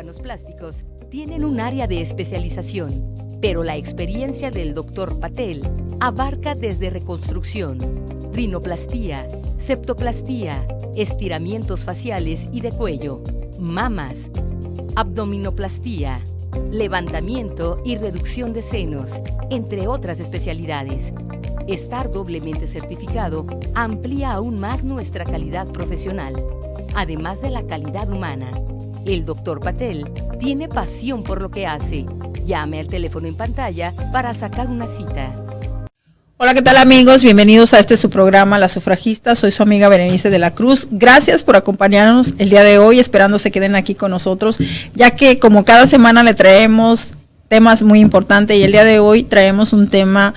cirujanos plásticos tienen un área de especialización, pero la experiencia del Dr. Patel abarca desde reconstrucción, rinoplastía, septoplastía, estiramientos faciales y de cuello, mamas, abdominoplastía, levantamiento y reducción de senos, entre otras especialidades. Estar doblemente certificado amplía aún más nuestra calidad profesional, además de la calidad humana. El Dr. Patel tiene pasión por lo que hace. Llame al teléfono en pantalla para sacar una cita. Hola, ¿qué tal amigos? Bienvenidos a su programa La Sufragista. Soy su amiga Berenice de la Cruz. Gracias por acompañarnos el día de hoy, esperando se queden aquí con nosotros, ya que como cada semana le traemos temas muy importantes y el día de hoy traemos un tema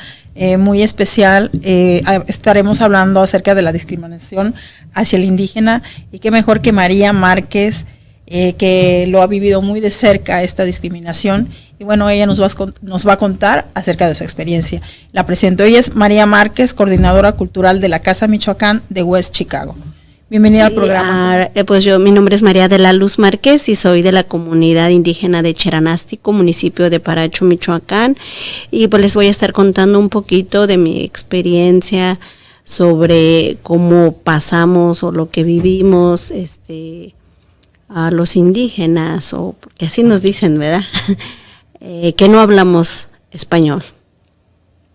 muy especial. Estaremos hablando acerca de la discriminación hacia el indígena y qué mejor que María Márquez, que lo ha vivido muy de cerca esta discriminación, y bueno, ella nos va a contar acerca de su experiencia. La presento, ella es María Márquez, coordinadora cultural de la Casa Michoacán de West Chicago. Bienvenida al programa. Pues mi nombre es María de la Luz Márquez y soy de la comunidad indígena de Cheranástico, municipio de Paracho, Michoacán, y pues les voy a estar contando un poquito de mi experiencia sobre cómo pasamos o lo que vivimos a los indígenas, o porque así nos dicen, ¿verdad? Que no hablamos español.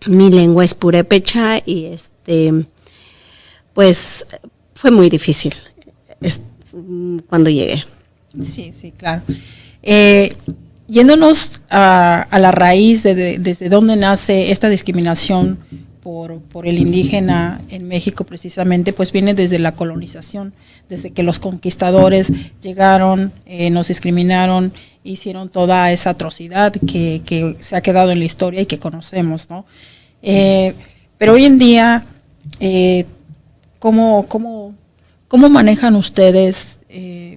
Mi lengua es purépecha y pues fue muy difícil cuando llegué. Sí, claro. Yéndonos a la raíz desde dónde nace esta discriminación por el indígena en México, precisamente, pues viene desde la colonización, desde que los conquistadores llegaron, nos discriminaron, hicieron toda esa atrocidad que se ha quedado en la historia y que conocemos, ¿no? Pero hoy en día, ¿cómo manejan ustedes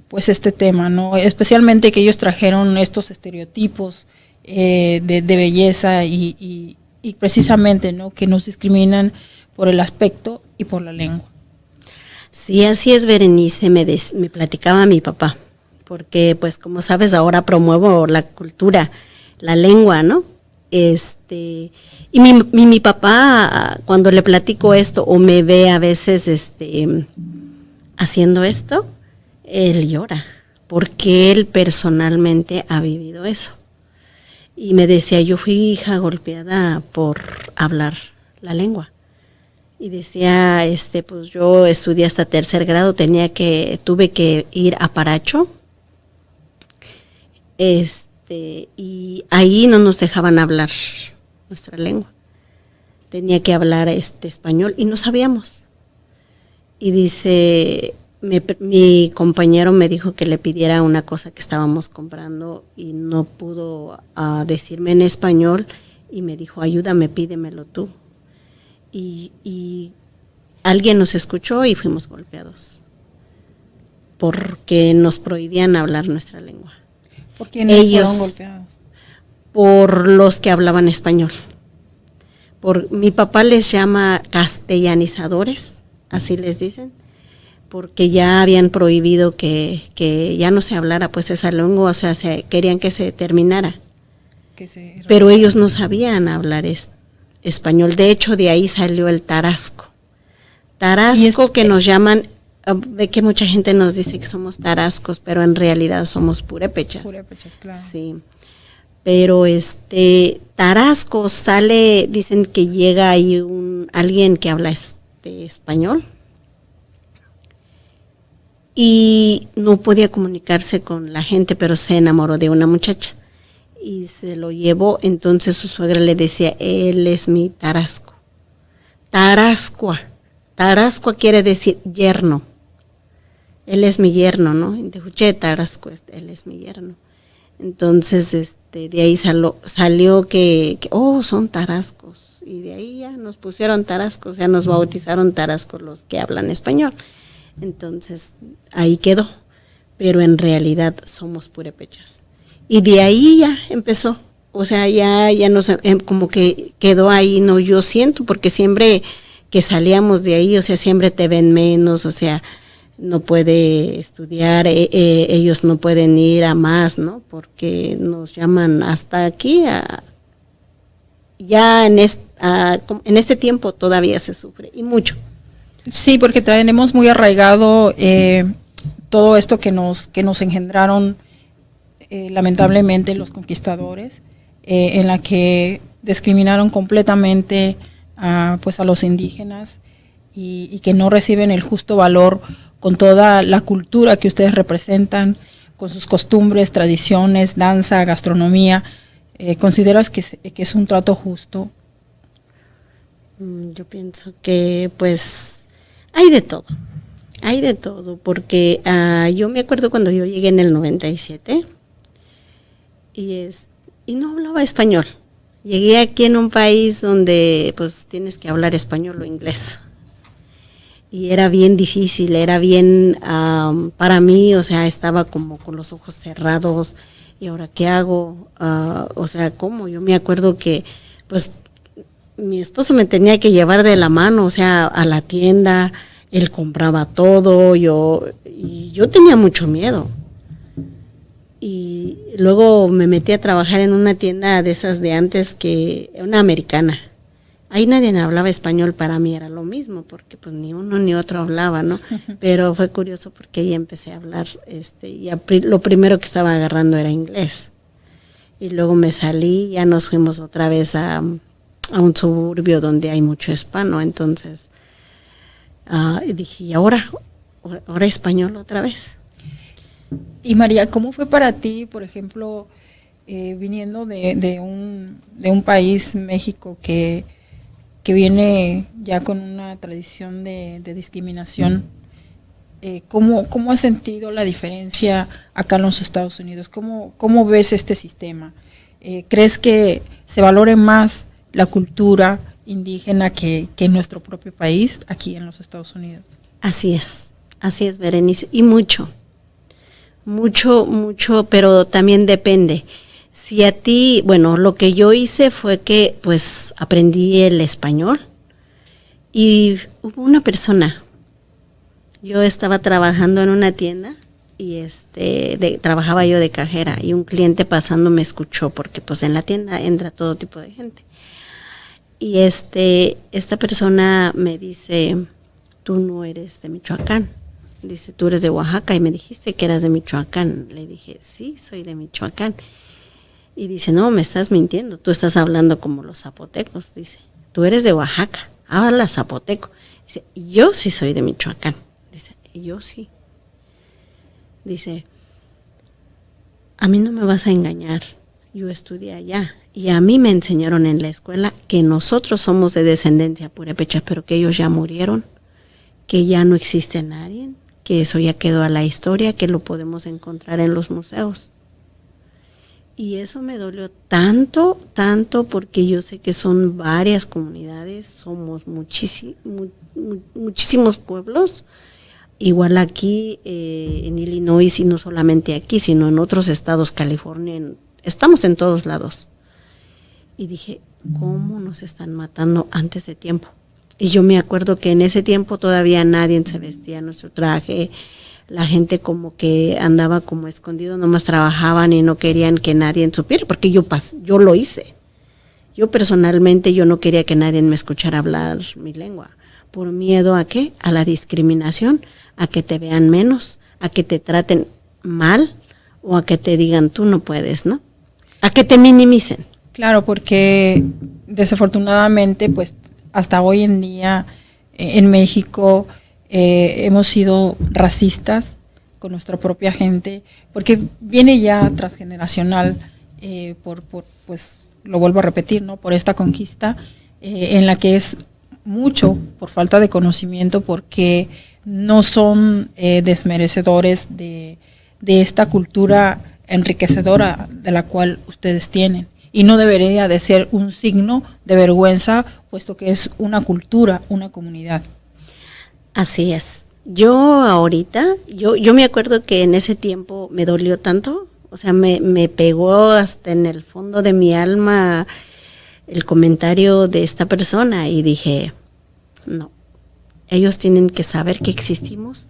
pues este tema, ¿no? Especialmente que ellos trajeron estos estereotipos de belleza y precisamente, ¿no?, que nos discriminan por el aspecto y por la lengua. Sí, así es, Berenice, me platicaba mi papá, porque pues como sabes ahora promuevo la cultura, la lengua, ¿no? Y mi papá, cuando le platico esto o me ve a veces haciendo esto, él llora, porque él personalmente ha vivido eso. Y me decía, yo fui hija golpeada por hablar la lengua. Y decía, pues yo estudié hasta 3er grado, tuve que ir a Paracho. Y ahí no nos dejaban hablar nuestra lengua. Tenía que hablar español y no sabíamos. Y dice, mi compañero me dijo que le pidiera una cosa que estábamos comprando y no pudo decirme en español y me dijo, ayúdame, pídemelo tú. Y alguien nos escuchó y fuimos golpeados porque nos prohibían hablar nuestra lengua. ¿Por quiénes fueron golpeados? Por los que hablaban español. Mi papá les llama castellanizadores, así les dicen, porque ya habían prohibido que ya no se hablara pues esa lengua, o sea, querían que se terminara. Pero ellos no sabían hablar español. De hecho, de ahí salió el tarasco. Tarasco, que nos llaman, ve que mucha gente nos dice que somos tarascos, pero en realidad somos purépechas. Purépechas, claro. Sí. Pero tarasco sale, dicen que llega ahí alguien que habla español y no podía comunicarse con la gente, pero se enamoró de una muchacha y se lo llevó. Entonces su suegra le decía, él es mi tarasco. Tarascua quiere decir yerno. Él es mi yerno, ¿no? De tarasco, él es mi yerno. Entonces, de ahí salió que son tarascos. Y de ahí ya nos pusieron tarascos, ya nos bautizaron tarascos los que hablan español. Entonces, ahí quedó. Pero en realidad somos purépechas. Y de ahí ya empezó. O sea, ya nos, como que quedó ahí, no, yo siento, porque siempre que salíamos de ahí, o sea, siempre te ven menos, o sea, no puede estudiar, ellos no pueden ir a más, ¿no? Porque nos llaman hasta aquí, ya en este tiempo todavía se sufre, y mucho. Sí, porque tenemos muy arraigado todo esto que nos engendraron lamentablemente los conquistadores, en la que discriminaron completamente pues a los indígenas y que no reciben el justo valor con toda la cultura que ustedes representan, con sus costumbres, tradiciones, danza, gastronomía. ¿Consideras que es un trato justo? Yo pienso que pues hay de todo, porque yo me acuerdo cuando yo llegué en el 97 y no hablaba español. Llegué aquí en un país donde pues tienes que hablar español o inglés. Y era bien difícil, era bien, para mí, o sea, estaba como con los ojos cerrados. ¿Y ahora qué hago? O sea, ¿cómo? Yo me acuerdo que pues mi esposo me tenía que llevar de la mano, o sea, a la tienda. Él compraba todo, yo tenía mucho miedo. Y luego me metí a trabajar en una tienda de esas de antes, una americana. Ahí nadie hablaba español, para mí era lo mismo, porque pues ni uno ni otro hablaba, ¿no? Pero fue curioso porque ahí empecé a hablar, lo primero que estaba agarrando era inglés. Y luego me salí, ya nos fuimos otra vez a un suburbio donde hay mucho hispano, entonces dije, ¿y ahora español otra vez? Y María, ¿cómo fue para ti, por ejemplo, viniendo de un país, México, que viene ya con una tradición de discriminación? ¿Cómo has sentido la diferencia acá en los Estados Unidos? ¿Cómo ves este sistema? ¿Crees que se valore más la cultura indígena que en nuestro propio país, aquí en los Estados Unidos? Así es, Berenice, y mucho, pero también depende. Si a ti, bueno, lo que yo hice fue que pues aprendí el español y hubo una persona, yo estaba trabajando en una tienda y trabajaba yo de cajera y un cliente pasando me escuchó porque pues en la tienda entra todo tipo de gente. Y esta persona me dice, tú no eres de Michoacán. Dice, tú eres de Oaxaca y me dijiste que eras de Michoacán. Le dije, sí, soy de Michoacán. Y dice, no, me estás mintiendo, tú estás hablando como los zapotecos. Dice, tú eres de Oaxaca, habla zapoteco. Dice, yo sí soy de Michoacán. Dice, yo sí. Dice, a mí no me vas a engañar, yo estudié allá. Y a mí me enseñaron en la escuela que nosotros somos de descendencia purépecha, pero que ellos ya murieron, que ya no existe nadie, que eso ya quedó a la historia, que lo podemos encontrar en los museos. Y eso me dolió tanto, porque yo sé que son varias comunidades, somos muchísimos pueblos, igual aquí en Illinois, y no solamente aquí, sino en otros estados, California, estamos en todos lados. Y dije, ¿cómo nos están matando antes de tiempo? Y yo me acuerdo que en ese tiempo todavía nadie se vestía nuestro traje, la gente como que andaba como escondido, nomás trabajaban y no querían que nadie supiera, porque yo lo hice. Yo personalmente yo no quería que nadie me escuchara hablar mi lengua, por miedo ¿a qué? A la discriminación, a que te vean menos, a que te traten mal o a que te digan tú no puedes, ¿no? A que te minimicen. Claro, porque desafortunadamente, pues hasta hoy en día en México hemos sido racistas con nuestra propia gente, porque viene ya transgeneracional, pues lo vuelvo a repetir, ¿no? Por esta conquista en la que es mucho por falta de conocimiento, porque no son desmerecedores de esta cultura enriquecedora de la cual ustedes tienen. Y no debería de ser un signo de vergüenza, puesto que es una cultura, una comunidad. Así es. Yo ahorita, yo me acuerdo que en ese tiempo me dolió tanto, o sea, me pegó hasta en el fondo de mi alma el comentario de esta persona y dije, no, ellos tienen que saber que existimos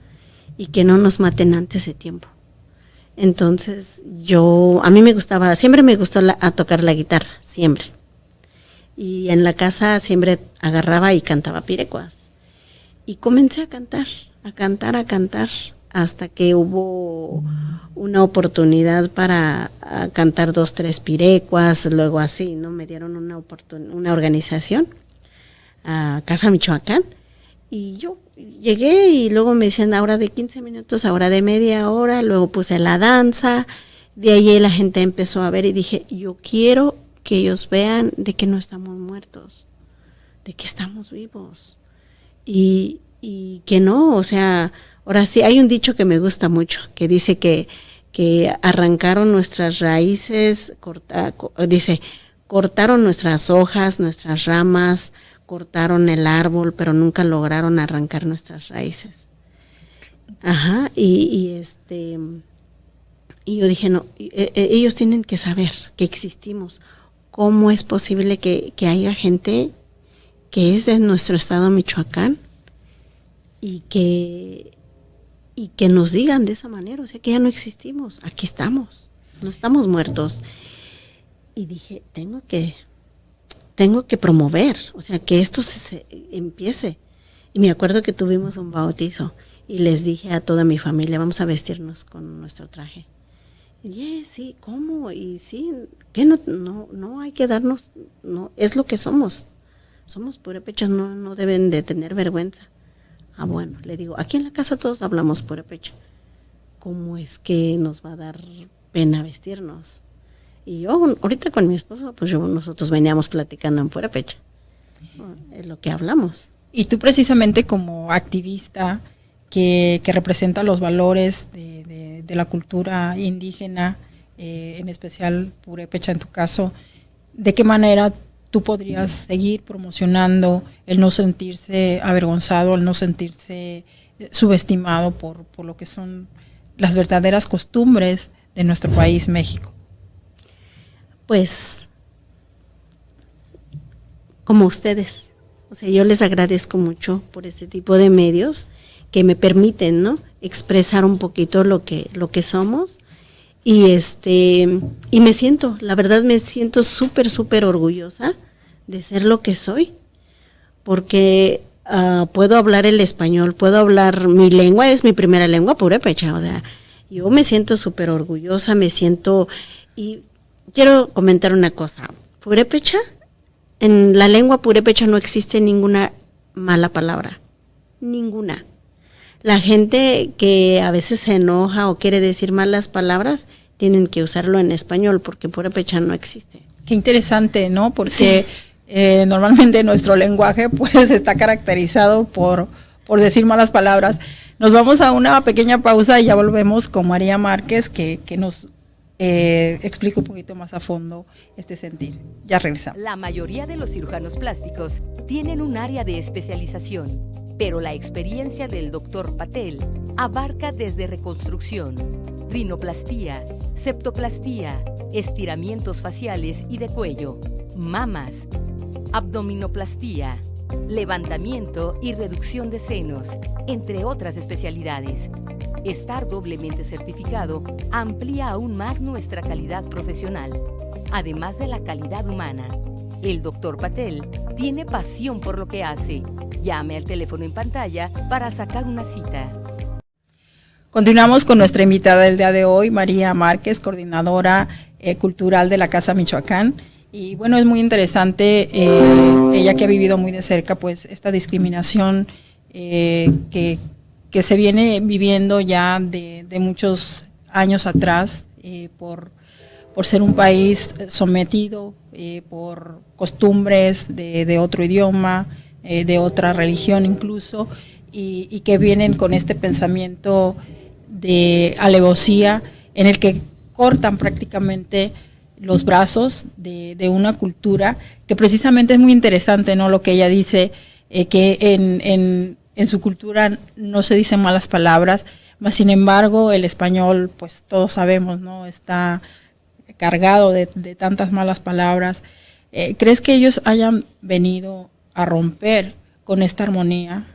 y que no nos maten antes de tiempo. Entonces a mí siempre me gustó a tocar la guitarra, siempre. Y en la casa siempre agarraba y cantaba pirecuas. Y comencé a cantar, hasta que hubo una oportunidad para cantar 2, 3 pirecuas, luego así, ¿no? Me dieron una organización a Casa Michoacán, y yo llegué y luego me decían ahora de 15 minutos, ahora de media hora, luego puse la danza, de ahí la gente empezó a ver y dije, yo quiero que ellos vean de que no estamos muertos, de que estamos vivos, y que no, o sea, ahora sí, hay un dicho que me gusta mucho, que dice que arrancaron nuestras raíces, cortaron nuestras hojas, nuestras ramas, cortaron el árbol, pero nunca lograron arrancar nuestras raíces. Ajá, y yo dije, no, ellos tienen que saber que existimos. ¿Cómo es posible que haya gente que es de nuestro estado Michoacán y que nos digan de esa manera? O sea, que ya no existimos, aquí estamos, no estamos muertos. Y dije, tengo que promover, o sea, que esto se empiece. Y me acuerdo que tuvimos un bautizo y les dije a toda mi familia, vamos a vestirnos con nuestro traje. Y sí, ¿cómo? Y sí, que no hay que darnos, no, es lo que somos purépechas, no deben de tener vergüenza. Ah, bueno, le digo, aquí en la casa todos hablamos purépecha. ¿Cómo es que nos va a dar pena vestirnos? Y yo, ahorita con mi esposo, pues nosotros veníamos platicando en purépecha. Es lo que hablamos. Y tú precisamente como activista que representa los valores de la cultura indígena, en especial purépecha en tu caso, ¿de qué manera tú podrías seguir promocionando el no sentirse avergonzado, el no sentirse subestimado por lo que son las verdaderas costumbres de nuestro país, México? Pues, como ustedes, o sea, yo les agradezco mucho por este tipo de medios que me permiten, ¿no?, expresar un poquito lo que somos, y me siento, la verdad me siento súper orgullosa de ser lo que soy, porque puedo hablar el español, puedo hablar mi lengua, es mi primera lengua, purépecha, o sea, yo me siento súper orgullosa, y quiero comentar una cosa, purépecha, en la lengua purépecha no existe ninguna mala palabra, ninguna. La gente que a veces se enoja o quiere decir malas palabras, tienen que usarlo en español, porque purépecha no existe. Qué interesante, ¿no? Porque normalmente nuestro lenguaje pues está caracterizado por decir malas palabras. Nos vamos a una pequeña pausa y ya volvemos con María Márquez, que nos explica un poquito más a fondo este sentir. Ya regresamos. La mayoría de los cirujanos plásticos tienen un área de especialización, pero la experiencia del Dr. Patel abarca desde reconstrucción, rinoplastía, septoplastía, estiramientos faciales y de cuello, mamas, abdominoplastía, levantamiento y reducción de senos, entre otras especialidades. Estar doblemente certificado amplía aún más nuestra calidad profesional, además de la calidad humana. El Dr. Patel tiene pasión por lo que hace. Llame al teléfono en pantalla para sacar una cita. Continuamos con nuestra invitada del día de hoy, María Márquez, coordinadora cultural de la Casa Michoacán. Y bueno, es muy interesante, ella que ha vivido muy de cerca pues esta discriminación que se viene viviendo ya de muchos años atrás por ser un país sometido por costumbres de otro idioma, de otra religión incluso, y que vienen con este pensamiento de alevosía en el que cortan prácticamente los brazos de una cultura que precisamente es muy interesante, ¿no? Lo que ella dice, que en su cultura no se dicen malas palabras, mas sin embargo el español, pues todos sabemos, ¿no?, está cargado de tantas malas palabras. ¿Crees que ellos hayan venido a romper con esta armonía?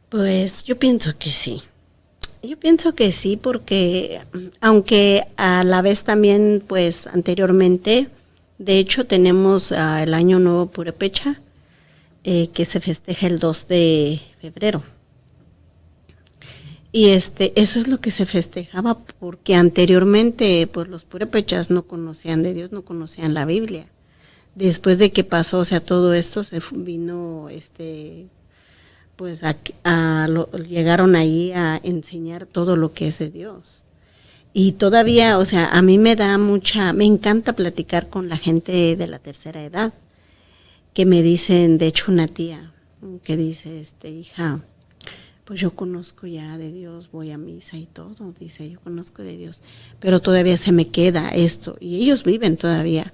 Pues yo pienso que sí. Yo pienso que sí, porque aunque a la vez también, pues anteriormente, de hecho tenemos el Año Nuevo Purépecha, que se festeja el 2 de febrero. Y eso es lo que se festejaba, porque anteriormente pues los purépechas no conocían de Dios, no conocían la Biblia. Después de que pasó, o sea, todo esto se vino, pues llegaron ahí a enseñar todo lo que es de Dios. Y todavía, o sea, a mí me encanta platicar con la gente de la tercera edad, que me dicen, de hecho una tía, que dice, hija, pues yo conozco ya de Dios, voy a misa y todo, dice, yo conozco de Dios, pero todavía se me queda esto, y ellos viven todavía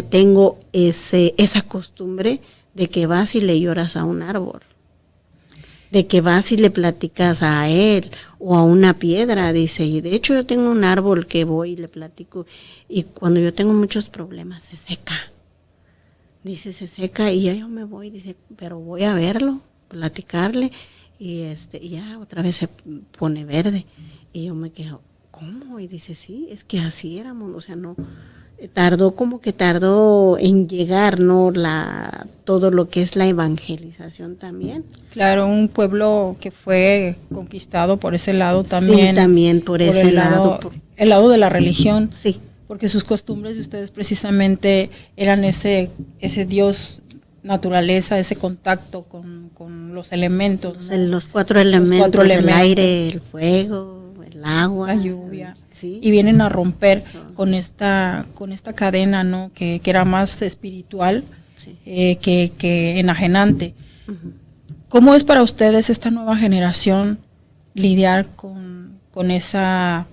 tengo esa costumbre de que vas y le lloras a un árbol, de que vas y le platicas a él o a una piedra, dice, y de hecho yo tengo un árbol que voy y le platico, y cuando yo tengo muchos problemas se seca, dice, se seca y ya yo me voy, dice, pero voy a verlo, platicarle, y ya otra vez se pone verde, y yo me quedo, ¿cómo? Y dice, sí, es que así éramos, o sea, no, tardó en llegar, ¿no? Todo lo que es la evangelización también. Claro, un pueblo que fue conquistado por ese lado también. Sí, también por ese lado. El lado de la religión. Sí. Porque sus costumbres de ustedes precisamente eran ese Dios naturaleza, ese contacto con los elementos, ¿no? Los cuatro elementos, el aire, el fuego, el agua, la lluvia, sí. Y vienen a romper con esta cadena, ¿no? Que era más espiritual, sí. que enajenante. Uh-huh. ¿Cómo es para ustedes esta nueva generación lidiar con esa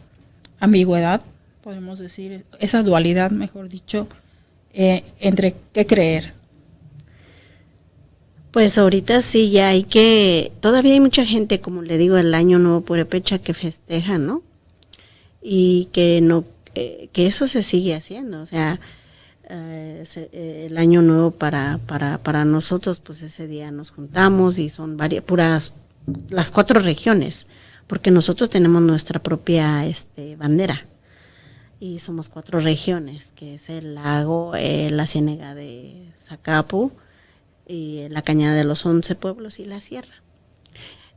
ambigüedad, podemos decir, esa dualidad, mejor dicho, entre qué creer? Pues ahorita sí, todavía hay mucha gente, como le digo, el Año Nuevo Purépecha que festeja, ¿no? Y que que eso se sigue haciendo, o sea, el Año Nuevo para nosotros, pues ese día nos juntamos y son las 4 regiones, porque nosotros tenemos nuestra propia bandera y somos 4 regiones, que es el lago, la ciénega de Zacapu, y la Cañada de los 11 pueblos y la sierra.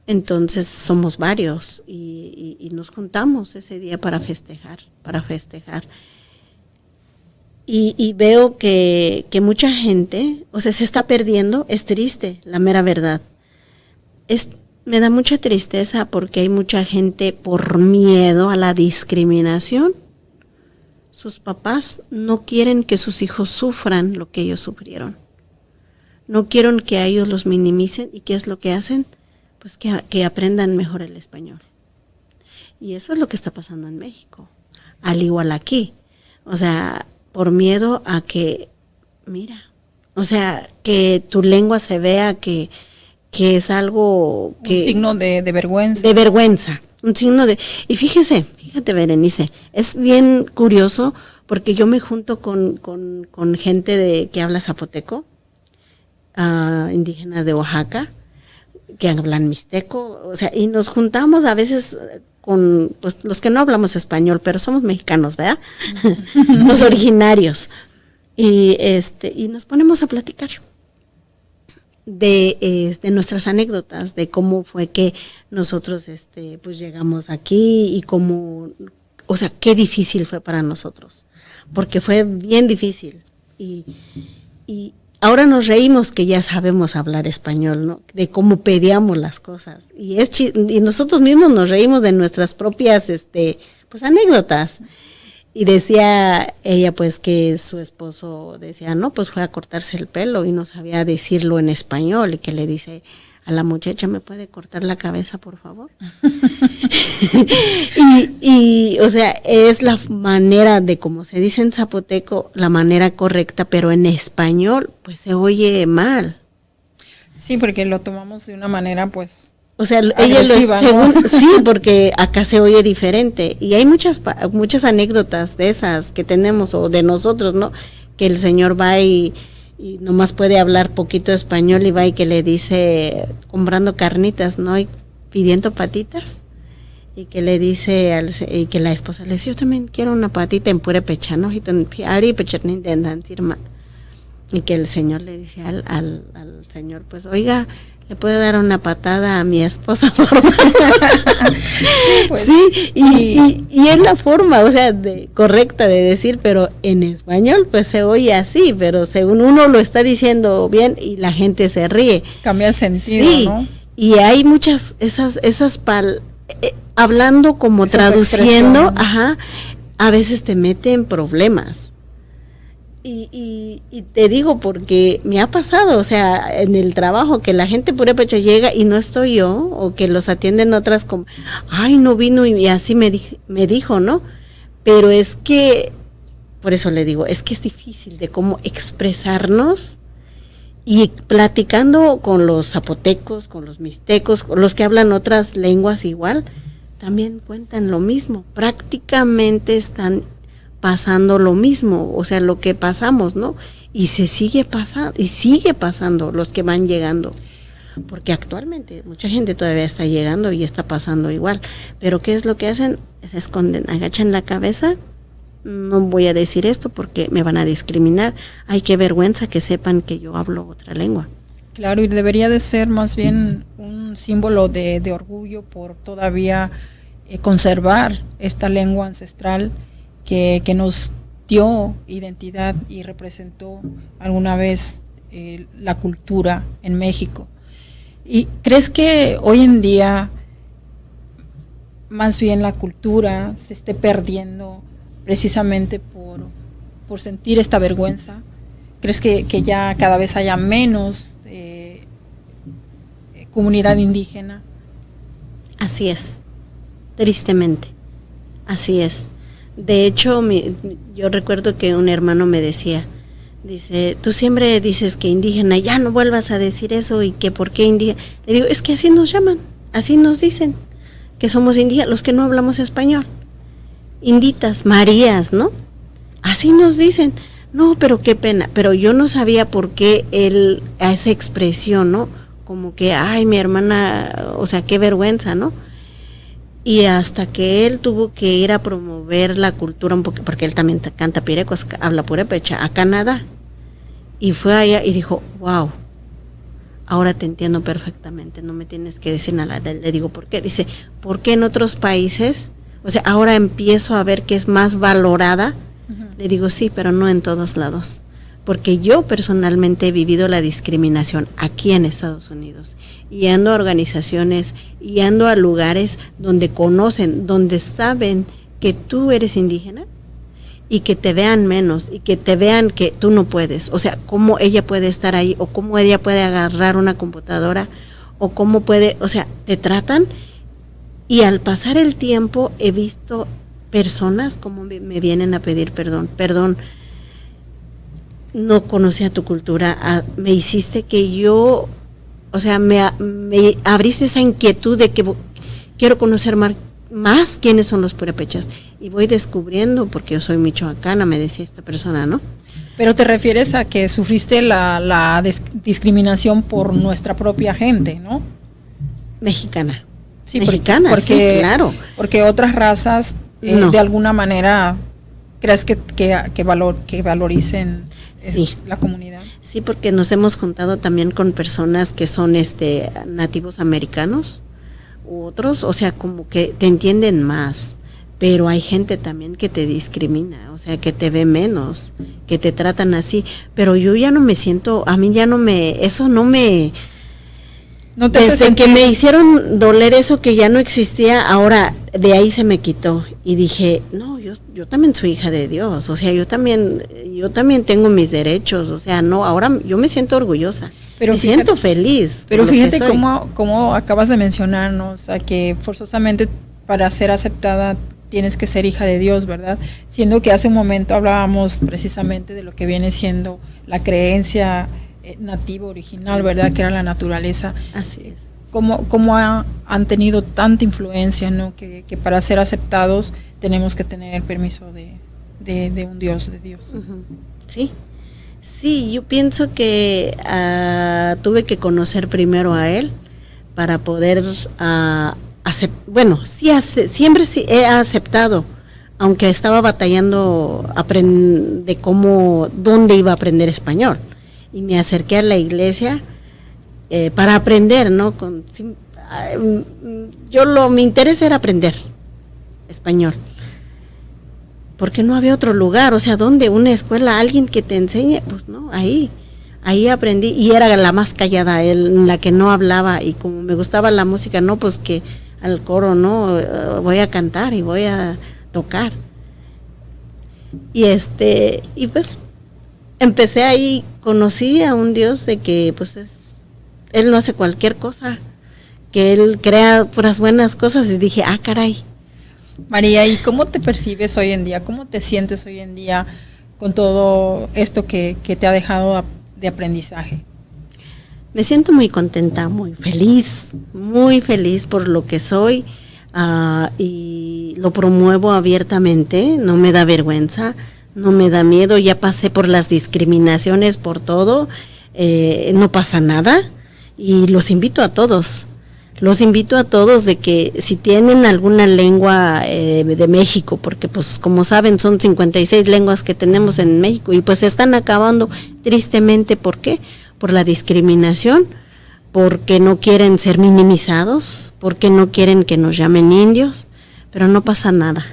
Entonces somos varios y nos juntamos ese día para festejar. Y veo que mucha gente, o sea, se está perdiendo, es triste, la mera verdad. Me da mucha tristeza porque hay mucha gente por miedo a la discriminación. Sus papás no quieren que sus hijos sufran lo que ellos sufrieron. No quieren que a ellos los minimicen, y ¿qué es lo que hacen? Pues que aprendan mejor el español. Y eso es lo que está pasando en México, al igual aquí. O sea, por miedo a que, mira, o sea, que tu lengua se vea que es algo que... Un signo de vergüenza. De vergüenza, un signo de... Y fíjate Berenice, es bien curioso porque yo me junto con gente que habla zapoteco, indígenas de Oaxaca, que hablan mixteco, o sea, y nos juntamos a veces con pues los que no hablamos español, pero somos mexicanos, ¿verdad? Los originarios. Y nos ponemos a platicar de nuestras anécdotas, de cómo fue que nosotros pues llegamos aquí y cómo, o sea, qué difícil fue para nosotros, porque fue bien difícil. Y ahora nos reímos que ya sabemos hablar español, ¿no? De cómo pedíamos las cosas. Y nosotros mismos nos reímos de nuestras propias pues anécdotas. Y decía ella pues que su esposo decía, no, pues fue a cortarse el pelo y no sabía decirlo en español, y que le dice a la muchacha, ¿me puede cortar la cabeza, por favor? y o sea, es la manera de como se dice en zapoteco, la manera correcta, pero en español pues se oye mal. Sí, porque lo tomamos de una manera pues... O sea, agresiva, ella ¿no? Sí, porque acá se oye diferente. Y hay muchas anécdotas de esas que tenemos, o de nosotros, ¿no? Que el señor va y y nomás puede hablar poquito español y va y que le dice, comprando carnitas, ¿no? Y pidiendo patitas. Y que le dice, y que la esposa le dice, yo también quiero una patita en purépecha, ¿no? Y que el señor le dice al señor, pues, oiga, ¿le puedo dar una patada a mi esposa? Sí, pues, sí, y es la forma, o sea, correcta de decir, pero en español pues se oye así, pero según uno lo está diciendo bien y la gente se ríe. Cambia el sentido, sí, ¿no? Y hay muchas, hablando como esas traduciendo, ajá, a veces te mete en problemas. Y te digo porque me ha pasado, o sea, en el trabajo que la gente purépecha llega y no estoy yo, o que los atienden otras como, ay, no vino y así me dijo, ¿no? Pero es que, por eso le digo, es que es difícil de cómo expresarnos y platicando con los zapotecos, con los mixtecos, con los que hablan otras lenguas igual, también cuentan lo mismo, prácticamente están pasando lo mismo, o sea, lo que pasamos, ¿no? Y sigue pasando los que van llegando, porque actualmente mucha gente todavía está llegando y está pasando igual, pero ¿qué es lo que hacen? Se esconden, agachan la cabeza, no voy a decir esto porque me van a discriminar, ay, qué vergüenza que sepan que yo hablo otra lengua. Claro, y debería de ser más bien un símbolo de orgullo por todavía conservar esta lengua ancestral que nos dio identidad y representó alguna vez la cultura en México. ¿Y crees que hoy en día más bien la cultura se esté perdiendo precisamente por sentir esta vergüenza? ¿Crees que ya cada vez haya menos comunidad indígena? Así es, tristemente, así es. De hecho, yo recuerdo que un hermano me decía, dice, tú siempre dices que indígena, ya no vuelvas a decir eso y que por qué indígena. Le digo, es que así nos llaman, así nos dicen, que somos indígenas, los que no hablamos español. Inditas, Marías, ¿no? Así nos dicen. No, pero qué pena. Pero yo no sabía por qué a esa expresión, ¿no? Como que, ay, mi hermana, o sea, qué vergüenza, ¿no? Y hasta que él tuvo que ir a promover la cultura un poco, porque él también canta pirecos, habla purépecha, a Canadá. Y fue allá y dijo, wow, ahora te entiendo perfectamente, no me tienes que decir nada. Le digo, ¿por qué? Dice, ¿por qué en otros países? O sea, ahora empiezo a ver que es más valorada. Uh-huh. Le digo, sí, pero no en todos lados. Porque yo personalmente he vivido la discriminación aquí en Estados Unidos, y ando a organizaciones, y ando a lugares donde conocen, donde saben que tú eres indígena, y que te vean menos, y que te vean que tú no puedes, o sea, cómo ella puede estar ahí, o cómo ella puede agarrar una computadora, o cómo puede, o sea, te tratan, y al pasar el tiempo he visto personas como me vienen a pedir perdón, no conocía tu cultura, me hiciste que yo, o sea, me abriste esa inquietud de que quiero conocer más quiénes son los purépechas, y voy descubriendo, porque yo soy michoacana, me decía esta persona, ¿no? Pero te refieres a que sufriste la discriminación por nuestra propia gente, ¿no? Mexicana. Sí, mexicana, porque, sí, claro. Porque otras razas, no. De alguna manera, ¿crees que valoricen sí. La comunidad? Sí, porque nos hemos juntado también con personas que son nativos americanos u otros, o sea, como que te entienden más, pero hay gente también que te discrimina, o sea, que te ve menos, que te tratan así, pero yo ya no me siento, a mí ya no me, eso no me... No te desde que me hicieron doler eso que ya no existía, ahora de ahí se me quitó y dije, no, yo también soy hija de Dios, o sea, yo también tengo mis derechos, o sea, no, ahora yo me siento orgullosa, me siento feliz. Pero fíjate cómo acabas de mencionarnos, a que forzosamente para ser aceptada tienes que ser hija de Dios, ¿verdad? Siendo que hace un momento hablábamos precisamente de lo que viene siendo la creencia nativo, original, ¿verdad? Que era la naturaleza. Así es. ¿Cómo han tenido tanta influencia, ¿no? Que para ser aceptados tenemos que tener el permiso de un Dios, de Dios. Uh-huh. Sí, Sí, yo pienso que tuve que conocer primero a él para poder siempre sí he aceptado, aunque estaba batallando de dónde iba a aprender español. Y me acerqué a la iglesia para aprender, ¿no? Mi interés era aprender español. Porque no había otro lugar, o sea, ¿dónde? Una escuela, alguien que te enseñe, pues no, ahí aprendí, y era la más callada, la que no hablaba, y como me gustaba la música, no, pues que al coro, no, voy a cantar y voy a tocar. Y pues empecé ahí, conocí a un Dios de que pues Él no hace cualquier cosa, que Él crea puras buenas cosas, y dije, caray. María, ¿y cómo te percibes hoy en día? ¿Cómo te sientes hoy en día con todo esto que te ha dejado de aprendizaje? Me siento muy contenta, muy feliz por lo que soy, y lo promuevo abiertamente, no me da vergüenza, no me da miedo, ya pasé por las discriminaciones, por todo, no pasa nada, y los invito a todos de que si tienen alguna lengua de México, porque pues como saben son 56 lenguas que tenemos en México y pues se están acabando tristemente. ¿Por qué? Por la discriminación, porque no quieren ser minimizados, porque no quieren que nos llamen indios, pero no pasa nada,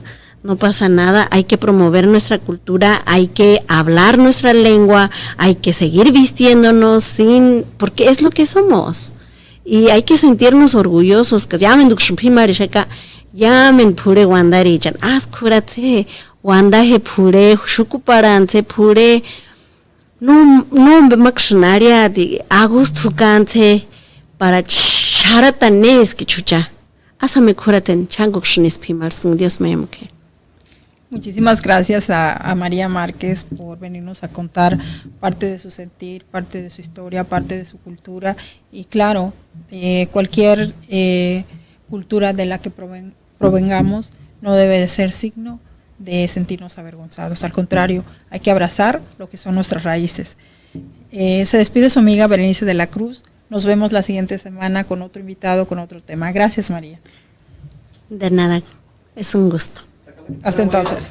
hay que promover nuestra cultura, hay que hablar nuestra lengua, hay que seguir vistiéndonos porque es lo que somos. Y hay que sentirnos orgullosos, que llamen pure wandari chan askuratse wandaje pure shukuparanse pure no maksnaria de agustukanse para charatanes que chucha asame kuraten changokshinis pimal sung Dios me amoke. Muchísimas gracias a María Márquez por venirnos a contar parte de su sentir, parte de su historia, parte de su cultura y claro, cualquier cultura de la que provengamos no debe de ser signo de sentirnos avergonzados. Al contrario, hay que abrazar lo que son nuestras raíces. Se despide su amiga Berenice de la Cruz. Nos vemos la siguiente semana con otro invitado, con otro tema. Gracias, María. De nada, es un gusto. Hasta entonces.